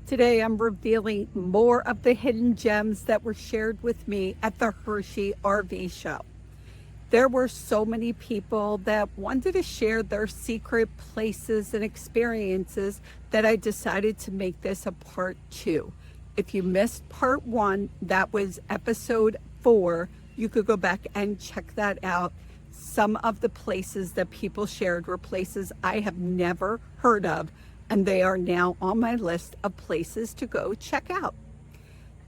Today I'm revealing more of the hidden gems that were shared with me at the Hershey RV Show. There were so many people that wanted to share their secret places and experiences that I decided to make this a part 2. If you missed part 1, that was episode 4. You could go back and check that out. Some of the places that people shared were places I have never heard of, and they are now on my list of places to go check out.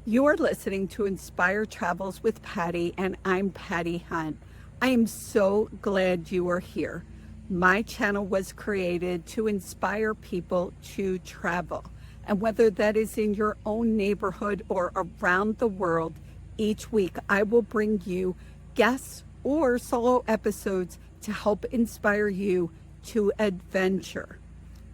You are listening to Inspire Travels with Patti, and I'm Patti Hunt. I am so glad you are here. My channel was created to inspire people to travel. And whether that is in your own neighborhood or around the world, each week I will bring you guests or solo episodes to help inspire you to adventure.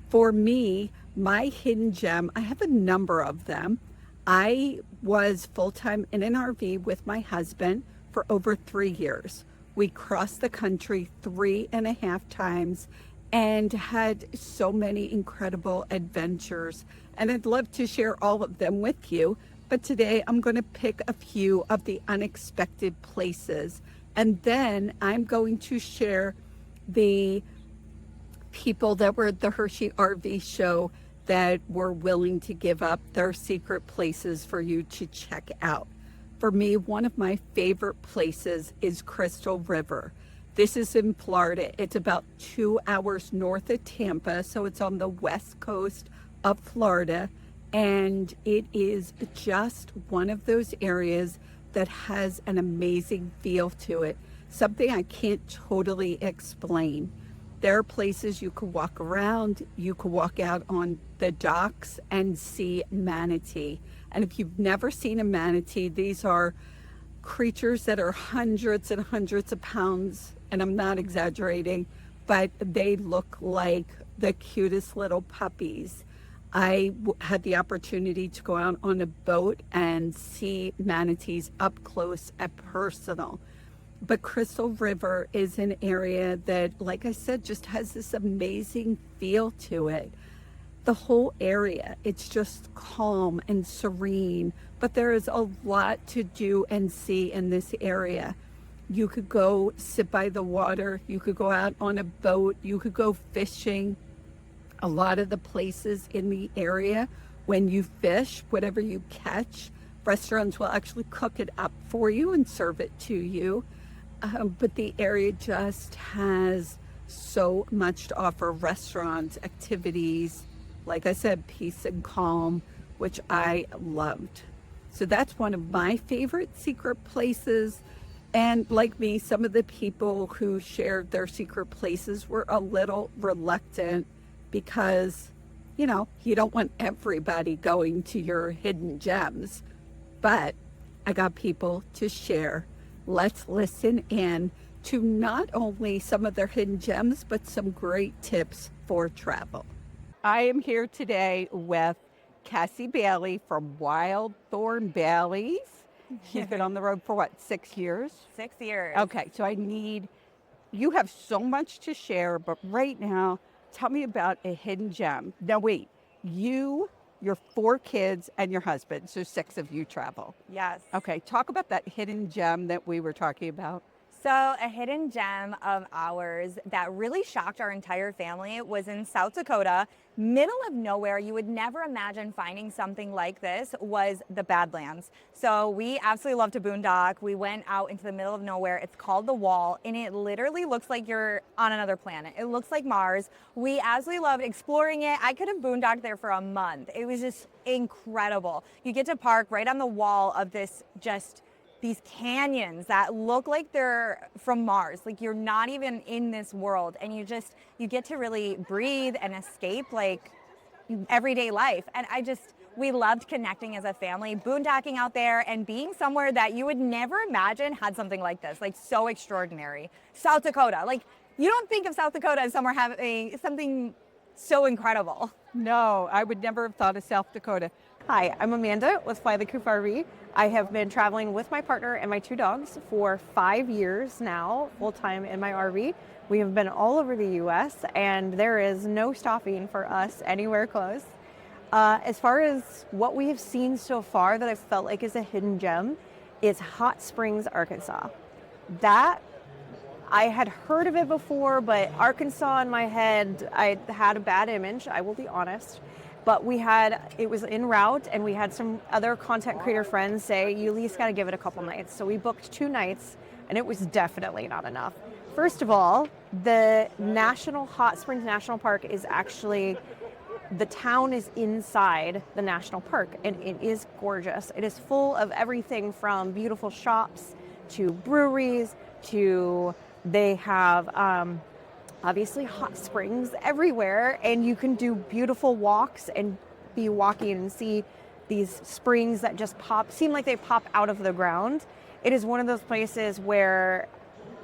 For me, my hidden gem, I have a number of them. I was full-time in an RV with my husband for over 3 years. We crossed the country 3.5 times and had so many incredible adventures. And I'd love to share all of them with you. But today I'm going to pick a few of the unexpected places. And then I'm going to share the people that were at the Hershey RV Show that were willing to give up their secret places for you to check out. For me, one of my favorite places is Crystal River. This is in Florida. It's about 2 hours north of Tampa, so it's on the west coast of Florida, and it is just one of those areas that has an amazing feel to it, something I can't totally explain. There are places you could walk around, you could walk out on the docks and see manatee. And if you've never seen a manatee, these are creatures that are hundreds and hundreds of pounds, and I'm not exaggerating, but they look like the cutest little puppies. I had the opportunity to go out on a boat and see manatees up close and personal. But Crystal River is an area that, like I said, just has this amazing feel to it. The whole area, it's just calm and serene, but there is a lot to do and see in this area. You could go sit by the water, you could go out on a boat, you could go fishing. A lot of the places in the area, when you fish, whatever you catch, restaurants will actually cook it up for you and serve it to you. But the area just has so much to offer: restaurants, activities, like I said, peace and calm, which I loved. So that's one of my favorite secret places. And like me, some of the people who shared their secret places were a little reluctant because, you don't want everybody going to your hidden gems. But I got people to share. Let's listen in to not only some of their hidden gems, but some great tips for travel. I am here today with Cassie Bailey from Wild Thornbaileys. She's been on the road for what, 6 years? 6 years. Okay, so you have so much to share, but right now, tell me about a hidden gem. Now wait, your 4 kids and your husband, so 6 of you travel. Yes. Okay, talk about that hidden gem that we were talking about. So a hidden gem of ours that really shocked our entire family was in South Dakota, middle of nowhere. You would never imagine finding something like this, was the Badlands. So we absolutely love to boondock. We went out into the middle of nowhere. It's called The Wall, and it literally looks like you're on another planet. It looks like Mars. We absolutely loved exploring it. I could have boondocked there for a month. It was just incredible. You get to park right on the wall of these canyons that look like they're from Mars, like you're not even in this world, and you get to really breathe and escape like everyday life. And we loved connecting as a family, boondocking out there and being somewhere that you would never imagine had something like this, like so extraordinary. South Dakota, like you don't think of South Dakota as somewhere having something so incredible. No, I would never have thought of South Dakota. Hi, I'm Amanda with Fly the Coop RV. I have been traveling with my partner and my 2 dogs for 5 years now, full-time in my RV. We have been all over the U.S. and there is no stopping for us anywhere close. As far as what we have seen so far that I felt like is a hidden gem is Hot Springs, Arkansas. That, I had heard of it before, but Arkansas in my head, I had a bad image, I will be honest. But it was en route, and we had some other content creator friends say, you at least got to give it a couple nights. So we booked 2 nights, and it was definitely not enough. First of all, the Hot Springs National Park is actually, the town is inside the national park, and it is gorgeous. It is full of everything from beautiful shops to breweries to, they have obviously hot springs everywhere, and you can do beautiful walks and be walking and see these springs that just seem like they pop out of the ground. It is one of those places where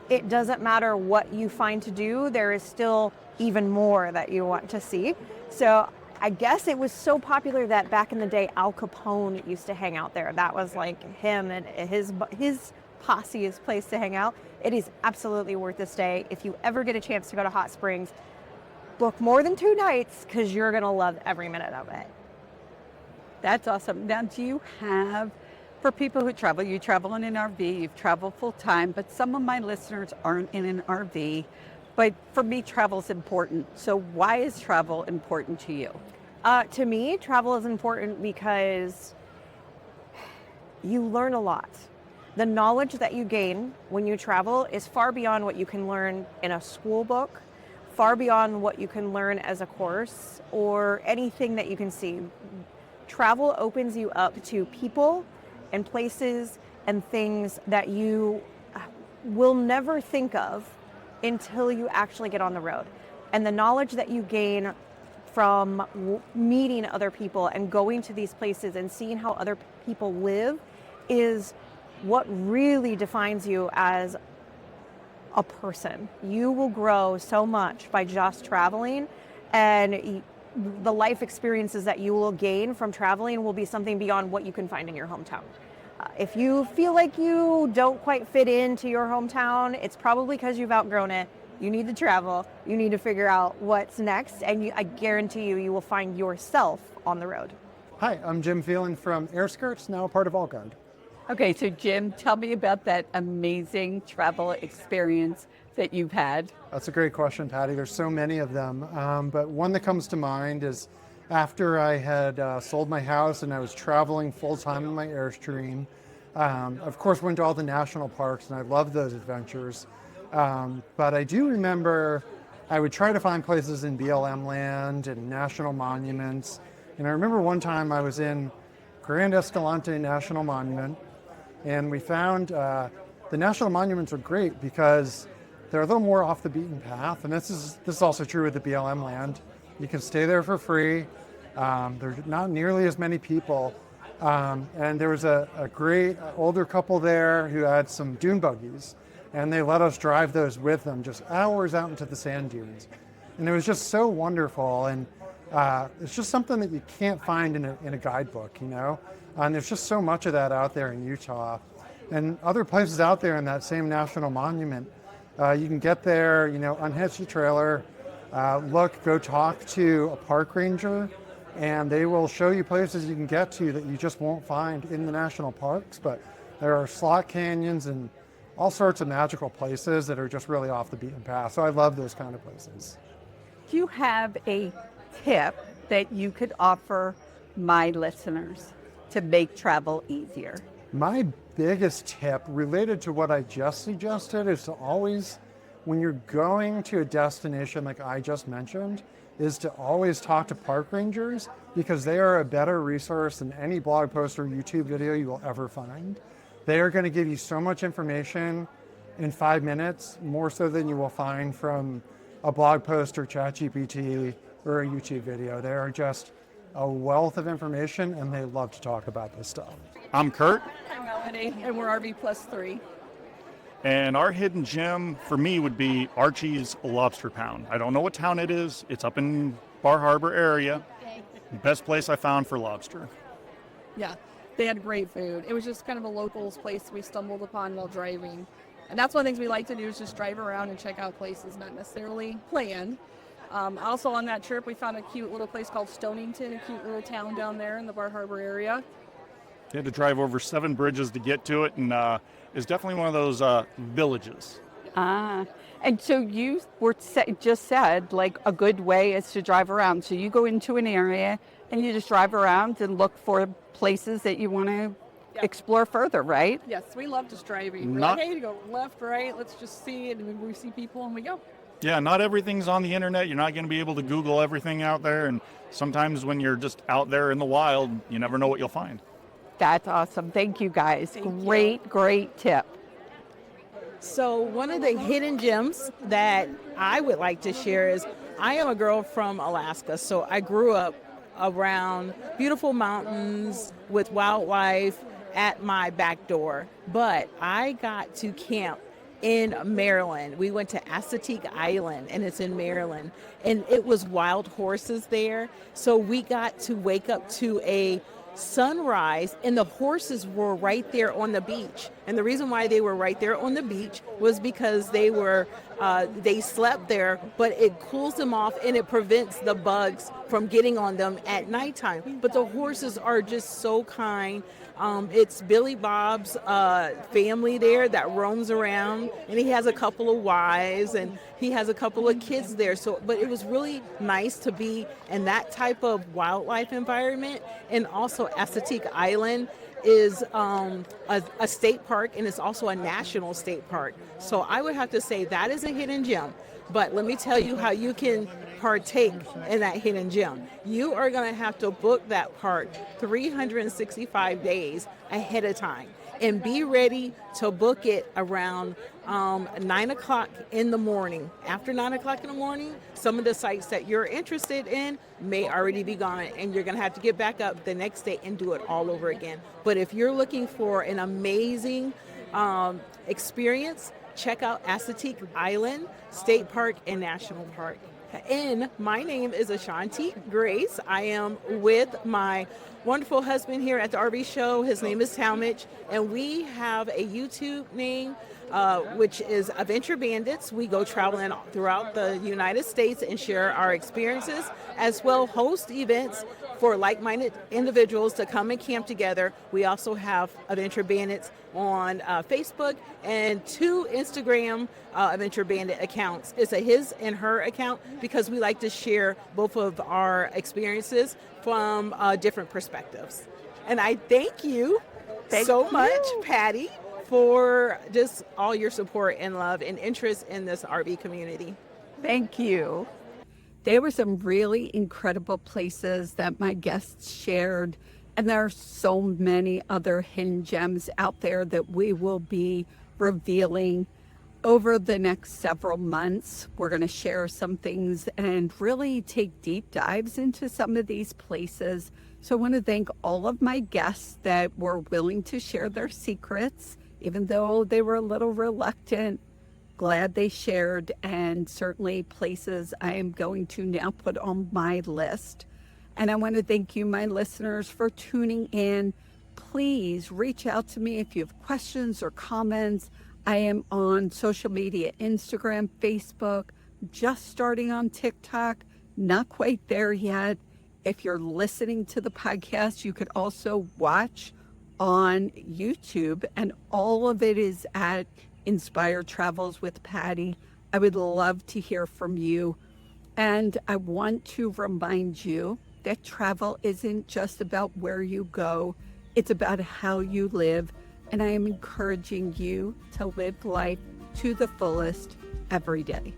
it doesn't matter what you find to do, there is still even more that you want to see. So I guess it was so popular that back in the day, Al Capone used to hang out there. That was like him and his posse's place to hang out. It is absolutely worth a stay. If you ever get a chance to go to Hot Springs, book more than 2 nights because you're going to love every minute of it. That's awesome. Now, do you have, for people who travel, you travel in an RV, you've traveled full time, but some of my listeners aren't in an RV. But for me, travel is important. So why is travel important to you? To me, travel is important because you learn a lot. The knowledge that you gain when you travel is far beyond what you can learn in a school book, far beyond what you can learn as a course or anything that you can see. Travel opens you up to people and places and things that you will never think of until you actually get on the road. And the knowledge that you gain from meeting other people and going to these places and seeing how other people live is what really defines you as a person. You will grow so much by just traveling, and the life experiences that you will gain from traveling will be something beyond what you can find in your hometown. If you feel like you don't quite fit into your hometown, it's probably because you've outgrown it. You need to travel. You need to figure out what's next, and I guarantee you will find yourself on the road. Hi, I'm Jim Phelan from Air Skirts, now part of All Guard. Okay, so Jim, tell me about that amazing travel experience that you've had. That's a great question, Patti. There's so many of them, but one that comes to mind is after I had sold my house and I was traveling full-time in my Airstream. Of course, went to all the national parks, and I loved those adventures. But I do remember I would try to find places in BLM land and national monuments. And I remember one time I was in Grand Escalante National Monument, and we found the national monuments are great because they're a little more off the beaten path. And this is also true with the BLM land. You can stay there for free. There's not nearly as many people. And there was a great older couple there who had some dune buggies, and they let us drive those with them just hours out into the sand dunes. And it was just so wonderful. And it's just something that you can't find in a guidebook, you know? And there's just so much of that out there in Utah. And other places out there in that same national monument, you can get there, you know, unhitch your trailer, go talk to a park ranger, and they will show you places you can get to that you just won't find in the national parks. But there are slot canyons and all sorts of magical places that are just really off the beaten path. So I love those kind of places. Do you have a tip that you could offer my listeners to make travel easier? My biggest tip related to what I just suggested is to always, when you're going to a destination like I just mentioned, is to always talk to park rangers, because they are a better resource than any blog post or YouTube video you will ever find. They are going to give you so much information in 5 minutes, more so than you will find from a blog post or ChatGPT or a YouTube video. They are just a wealth of information, and they love to talk about this stuff. I'm Kurt. I'm Melanie, and we're RV Plus 3. And our hidden gem for me would be Archie's Lobster Pound. I don't know what town it is. It's up in Bar Harbor area. Best place I found for lobster. Yeah, they had great food. It was just kind of a locals place we stumbled upon while driving. And that's one of the things we like to do, is just drive around and check out places, not necessarily plan. Also on that trip, we found a cute little place called Stonington, a cute little town down there in the Bar Harbor area. You had to drive over 7 bridges to get to it, and it's definitely one of those villages. And so you were just said like a good way is to drive around. So you go into an area and you just drive around and look for places that you want to explore further, right? Yes, we love just driving. We're Not- like, hey, to go left, right, let's just see, and we see people and we go. Yeah, not everything's on the internet. You're not going to be able to Google everything out there, and sometimes when you're just out there in the wild, you never know what you'll find. That's awesome. Thank you guys. Great tip. So one of the hidden gems that I would like to share is I am a girl from Alaska, so I grew up around beautiful mountains with wildlife at my back door. But I got to camp in Maryland. We went to Assateague Island, and it's in Maryland, and it was wild horses there. So we got to wake up to a sunrise, and the horses were right there on the beach. And the reason why they were right there on the beach was because they slept there, but it cools them off and it prevents the bugs from getting on them at nighttime. But the horses are just so kind. It's Billy Bob's family there that roams around, and he has a couple of wives and he has a couple of kids there. But it was really nice to be in that type of wildlife environment. And also Assateague Island is a state park, and it's also a national state park. So I would have to say that is a hidden gem. But let me tell you how you can partake in that hidden gem. You are going to have to book that park 365 days ahead of time, and be ready to book it around 9 o'clock in the morning. After 9 o'clock in the morning, some of the sites that you're interested in may already be gone, and you're going to have to get back up the next day and do it all over again. But if you're looking for an amazing experience, check out Assateague Island State Park and National Park. And my name is Ashanti Grace. I am with my wonderful husband here at the RV Show. His name is Talmadge, and we have a YouTube name, which is Adventure Bandits. We go traveling throughout the United States and share our experiences, as well host events for like-minded individuals to come and camp together. We also have Adventure Bandits on Facebook and 2 Instagram Adventure Bandit accounts. It's a his and her account because we like to share both of our experiences from different perspectives. And I thank you so much, Patti, for just all your support and love and interest in this RV community. Thank you. There were some really incredible places that my guests shared, and there are so many other hidden gems out there that we will be revealing over the next several months. We're going to share some things and really take deep dives into some of these places. So I want to thank all of my guests that were willing to share their secrets, even though they were a little reluctant. Glad they shared, and certainly places I am going to now put on my list. And I want to thank you, my listeners, for tuning in. Please reach out to me if you have questions or comments. I am on social media, Instagram, Facebook, just starting on TikTok, not quite there yet. If you're listening to the podcast, you could also watch on YouTube, and all of it is at Inspired Travels with Patti. I would love to hear from you. And I want to remind you that travel isn't just about where you go, it's about how you live. And I am encouraging you to live life to the fullest every day.